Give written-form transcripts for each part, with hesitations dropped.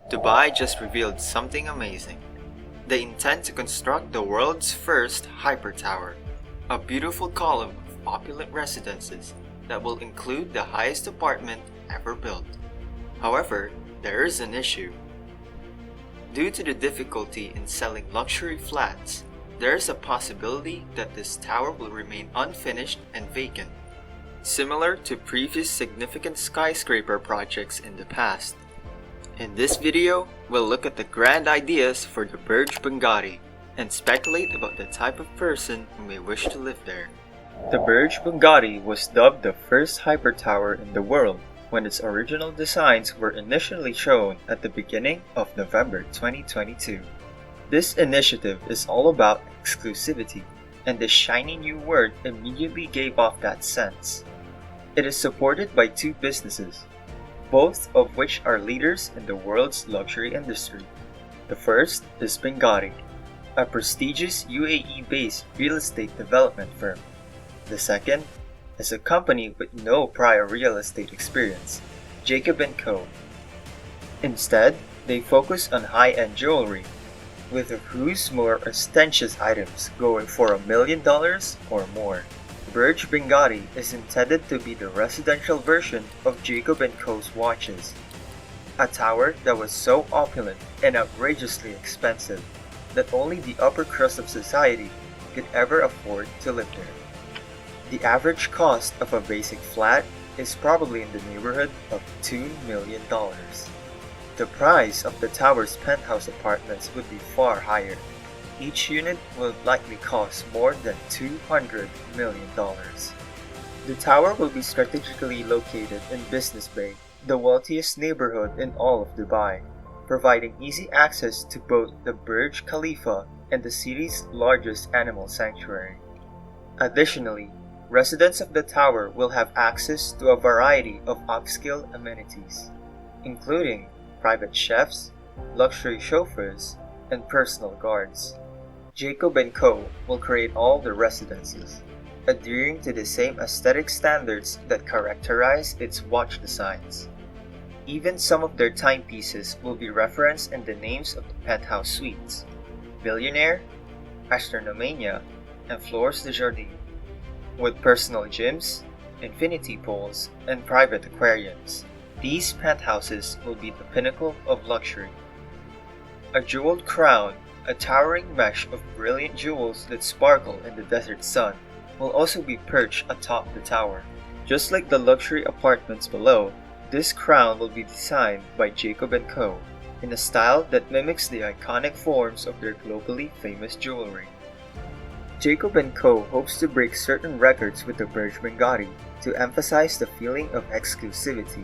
Dubai just revealed something amazing. They intend to construct the world's first hyper tower, a beautiful column of opulent residences that will include the highest apartment ever built. However, there is an issue. Due to the difficulty in selling luxury flats, there is a possibility that this tower will remain unfinished and vacant, similar to previous significant skyscraper projects in the past. In this video, we'll look at the grand ideas for the Burj Binghatti and speculate about the type of person who may wish to live there. The Burj Binghatti was dubbed the first hyper tower in the world when its original designs were initially shown at the beginning of November 2022. This initiative is all about exclusivity, and the shiny new word immediately gave off that sense. It is supported by two businesses, both of which are leaders in the world's luxury industry. The first is Binghatti, a prestigious UAE-based real estate development firm. The second is a company with no prior real estate experience, Jacob & Co. Instead, they focus on high-end jewelry, with whose more ostentatious items going for $1 million or more. Burj Binghatti is intended to be the residential version of Jacob & Co.'s watches, a tower that was so opulent and outrageously expensive that only the upper crust of society could ever afford to live there. The average cost of a basic flat is probably in the neighborhood of $2 million. The price of the tower's penthouse apartments would be far higher. Each unit will likely cost more than $200 million. The tower will be strategically located in Business Bay, the wealthiest neighborhood in all of Dubai, providing easy access to both the Burj Khalifa and the city's largest animal sanctuary. Additionally, residents of the tower will have access to a variety of upscale amenities, including private chefs, luxury chauffeurs, and personal guards. Jacob & Co. will create all the residences, adhering to the same aesthetic standards that characterize its watch designs. Even some of their timepieces will be referenced in the names of the penthouse suites: Billionaire, Astronomania, and Flores de Jardin, with personal gyms, infinity pools, and private aquariums. These penthouses will be the pinnacle of luxury. A jeweled crown, a towering mesh of brilliant jewels that sparkle in the desert sun, will also be perched atop the tower. Just like the luxury apartments below, this crown will be designed by Jacob & Co. in a style that mimics the iconic forms of their globally famous jewelry. Jacob & Co. hopes to break certain records with the Burj Binghatti to emphasize the feeling of exclusivity.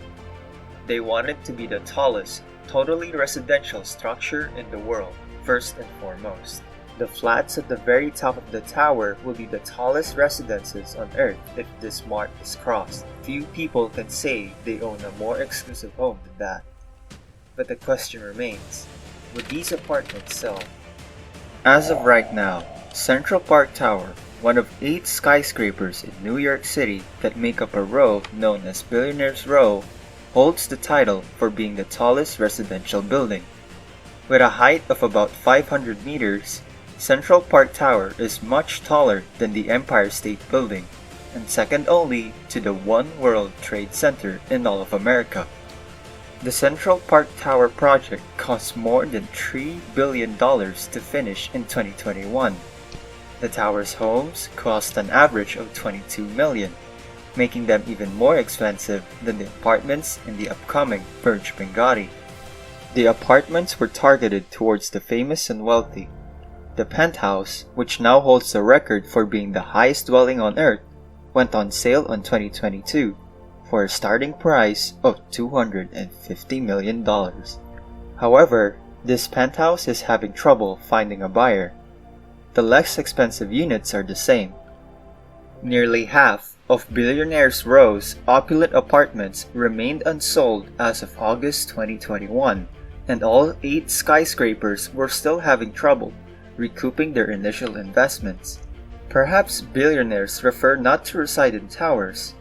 They want it to be the tallest, totally residential structure in the world, first and foremost. The flats at the very top of the tower will be the tallest residences on Earth if this mark is crossed. Few people can say they own a more exclusive home than that. But the question remains, would these apartments sell? As of right now, Central Park Tower, one of 8 skyscrapers in New York City that make up a row known as Billionaires Row, holds the title for being the tallest residential building. With a height of about 500 meters, Central Park Tower is much taller than the Empire State Building and second only to the One World Trade Center in all of America. The Central Park Tower project cost more than $3 billion to finish in 2021. The tower's homes cost an average of $22 million, making them even more expensive than the apartments in the upcoming Burj Binghatti. The apartments were targeted towards the famous and wealthy. The penthouse, which now holds the record for being the highest dwelling on Earth, went on sale in 2022 for a starting price of $250 million. However, this penthouse is having trouble finding a buyer. The less expensive units are the same. Nearly half of Billionaires Row's opulent apartments remained unsold as of August 2021, and all 8 skyscrapers were still having trouble recouping their initial investments. Perhaps billionaires prefer not to reside in towers.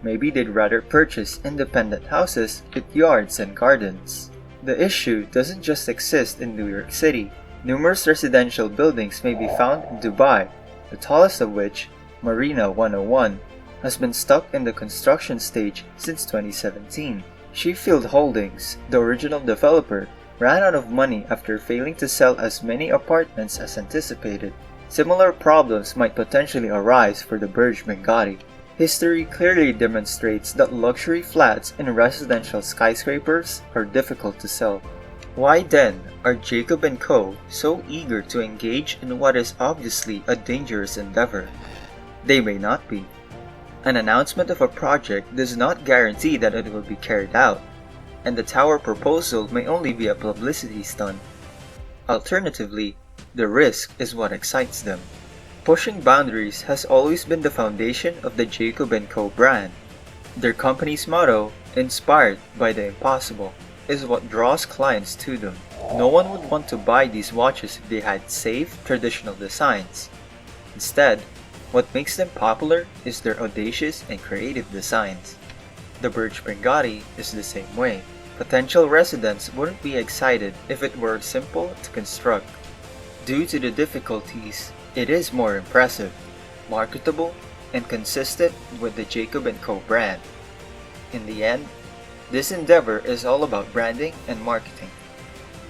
Maybe they'd rather purchase independent houses with yards and gardens. The issue doesn't just exist in New York City. Numerous residential buildings may be found in Dubai, the tallest of which, Marina 101, has been stuck in the construction stage since 2017. Sheffield Holdings, the original developer, ran out of money after failing to sell as many apartments as anticipated. Similar problems might potentially arise for the Burj Binghatti. History clearly demonstrates that luxury flats in residential skyscrapers are difficult to sell. Why then are Jacob & Co. so eager to engage in what is obviously a dangerous endeavor? They may not be. An announcement of a project does not guarantee that it will be carried out, and the tower proposal may only be a publicity stunt. Alternatively, the risk is what excites them. Pushing boundaries has always been the foundation of the Jacob & Co. brand. Their company's motto, "Inspired by the impossible," is what draws clients to them. No one would want to buy these watches if they had safe, traditional designs. Instead, what makes them popular is their audacious and creative designs. The Burj Binghatti is the same way. Potential residents wouldn't be excited if it were simple to construct. Due to the difficulties, it is more impressive, marketable, and consistent with the Jacob & Co. brand. In the end, this endeavor is all about branding and marketing,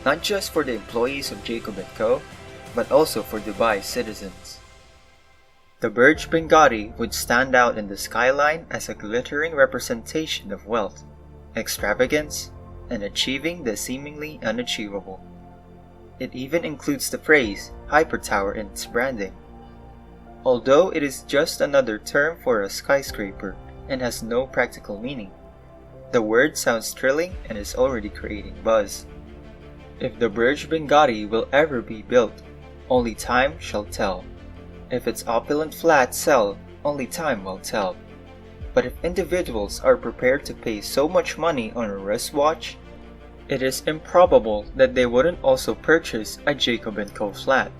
not just for the employees of Jacob & Co., but also for Dubai's citizens. The Burj Binghatti would stand out in the skyline as a glittering representation of wealth, extravagance, and achieving the seemingly unachievable. It even includes the phrase "hyper tower" in its branding. Although it is just another term for a skyscraper and has no practical meaning, the word sounds thrilling and is already creating buzz. If the Burj Binghatti will ever be built, only time shall tell. If its opulent flats sell, only time will tell. But if individuals are prepared to pay so much money on a wristwatch, it is improbable that they wouldn't also purchase a Jacob & Co. flat.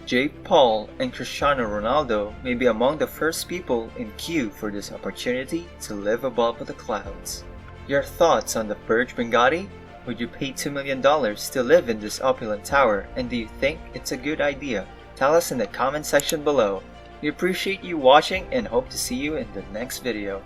Jake Paul and Cristiano Ronaldo may be among the first people in queue for this opportunity to live above the clouds. Your thoughts on the Burj Binghatti? Would you pay $2 million to live in this opulent tower, and do you think it's a good idea? Tell us in the comment section below. We appreciate you watching and hope to see you in the next video.